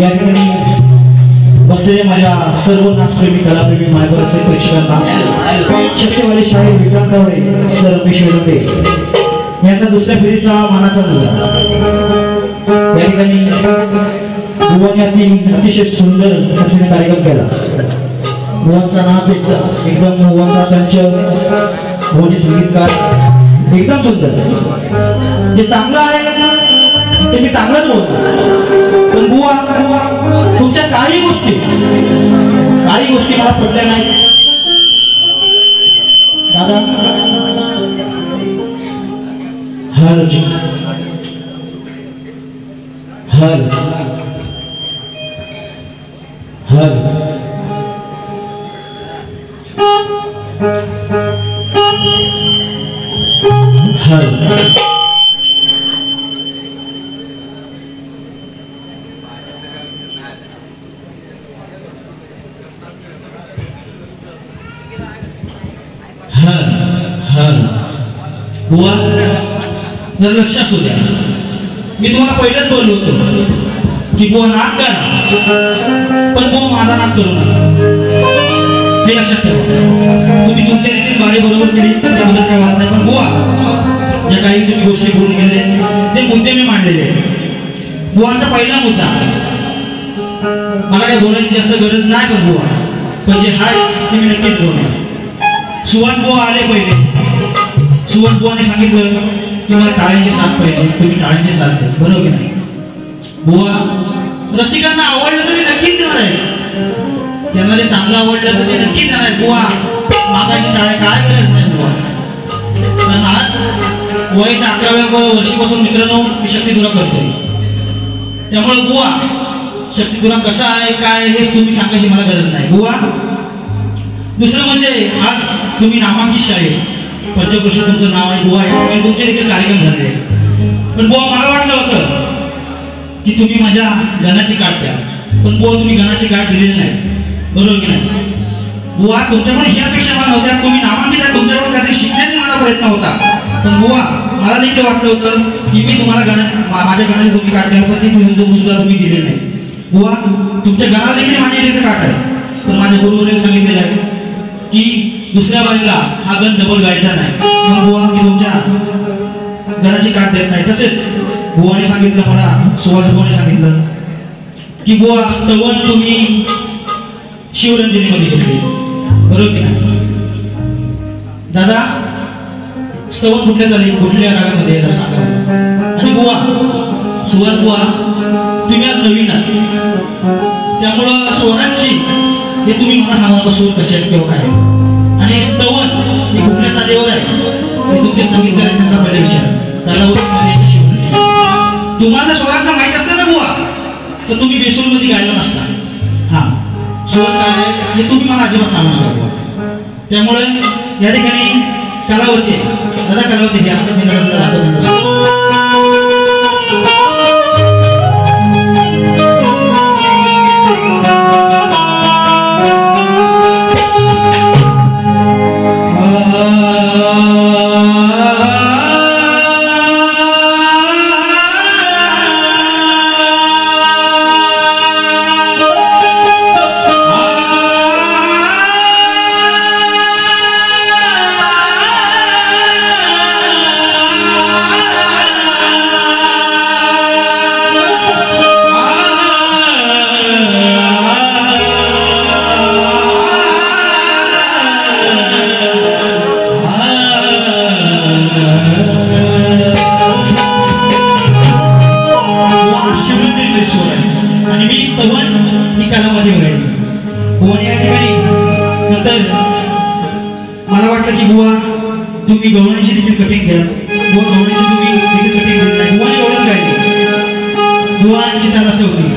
या ठिकाणी बसलेले माझ्या सर्व नाचप्रेमी कलाप्रेमी मायबर असे प्रेक्षकांना शक्तिवाली शाहीर विक्रांत तावडे सर रमेश वेलुंडे यांचा दुसऱ्या फेरीचा मानाचा मुलगा या ठिकाणी भुवन अतिशय सुंदर पद्धतीने कार्यक्रम केला। भुवनचा नाच एकदम भुवनचा संच भुवनचे संगीतकार एकदम सुंदर जे चांगलं आहे ते मी चांगलंच बोलतो पण बुवा तुमच्या काही गोष्टी मला पडल्या नाही दादा। हर हर हर हर बुवा जर लक्ष असू द्या मी तुम्हाला पहिलेच बोललो होतो की बुवा नाद करा पण बुवा माझा नाद करू नका हे लक्षात ठेवा। तुम्ही तुमच्या रीतीने बारी बरोबर केली त्याबद्दल काही वाद नाही पण बुवा ज्या काही तुम्ही गोष्टी बोलून गेले ते मुद्दे मी मांडलेले आहेत। बुवांचा पहिला मुद्दा मला काही बोलायची जास्त गरज नाही पण बुवा पण जे हाय ते मी नक्कीच बोलणार। सुहास बुवा आले पहिले सुहास बुवाने सांगितलं की मला टाळ्यांची साथ पाहिजे तुम्ही टाळ्यांची साथ द्या बरोबर की नाही बुवा रसिकांना आवडलं तर ते नक्कीच देणार आहे त्यांना जे चांगलं आवडलं तर ते नक्कीच देणार आहे बुवा मागायची टाळ्या काय गरज नाही बुवा। कारण आज वयाच्या 11व्या वर्षीपासून मित्रांनो मी शक्तिधुरा करतोय त्यामुळे बुवा शक्तिधुरा कसा आहे काय हेच तुम्ही सांगायची मला गरज नाही बुवा। दुसरं म्हणजे आज तुम्ही नामांकित शाहीर पंचक्रोशी तुमचं नाव आहे बुवा आहे तुमचे देखील कार्यक्रम झाले पण बुवा मला वाटलं होतं की तुम्ही माझ्या गाण्याची काट द्या पण बुवा तुम्ही गाण्याची काट दिलेली नाही बरोबर की नाही बुवा तुमच्याकडे ही अपेक्षा मला नव्हत्या तुम्ही नामांकित आहे तुमच्याकडून काहीतरी शिकण्याचा माझा प्रयत्न होता पण बुवा मला देखील वाटलं होतं की मी तुम्हाला माझ्या गाण्याची तुम्ही काट द्या पण ती सुद्धा तुम्ही दिले नाही बुवा। तुमच्या गाण्याला देखील माझ्या इथे काट आहे पण माझ्या गुरुवरील सांगितलेलं आहे की दुसऱ्या बाजूला हा गण डबल गायचा नाही मग बुवा मी तुमच्या गणाची काट देत नाही। तसेच बुवाने सांगितलं मला सुहास बुवाने सांगितलं की बुवा स्तवन तुम्ही शिवरंजनीमध्ये घेतली बरोबर की नाही दादा स्तवन कुठल्या रागामध्ये येतात सांगा आणि बुवा सुहास बुवा तुम्ही आज नवीन आहात त्यामुळं स्वरांची हे तुम्ही मला सांगा बसून कसे आहेत किंवा काय आणि स्तवन ही कुठल्या जागेवर आहे तुमचे संगीतकार त्यांना पहिले विचार तुम्हाला स्वरांचा माहित असतं ना बुवा तर तुम्ही बेसूर मध्ये गायला नसता हा स्वर काय आहे हे तुम्ही मला अजिबात सांगू नका बुवा। त्यामुळे या ठिकाणी कलावती दादा कलावती घ्या आता मी मला वाटलं की बुवा तुम्ही गवळणीची देखील कटिंग घ्या बुवा गवळणीची तुम्ही देखील कटिंग घेत नाही बुवाने गवळण गायली बुवांची चाल असं होती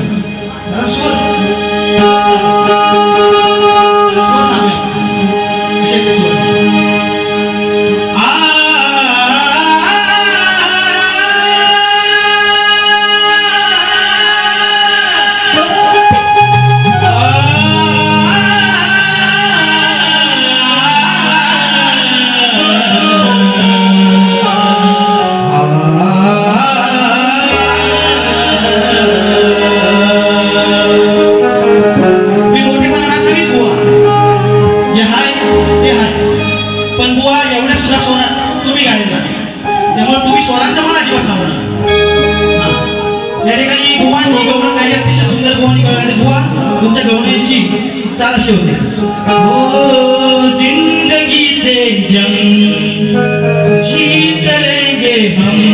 की बुवांनी गवळण गायली अतिशय सुंदर बुवांनी गवळण बुवा तुमच्या गवळणीची चाल अशी होते ओ जिंदगी से जंग जीत लेंगे हम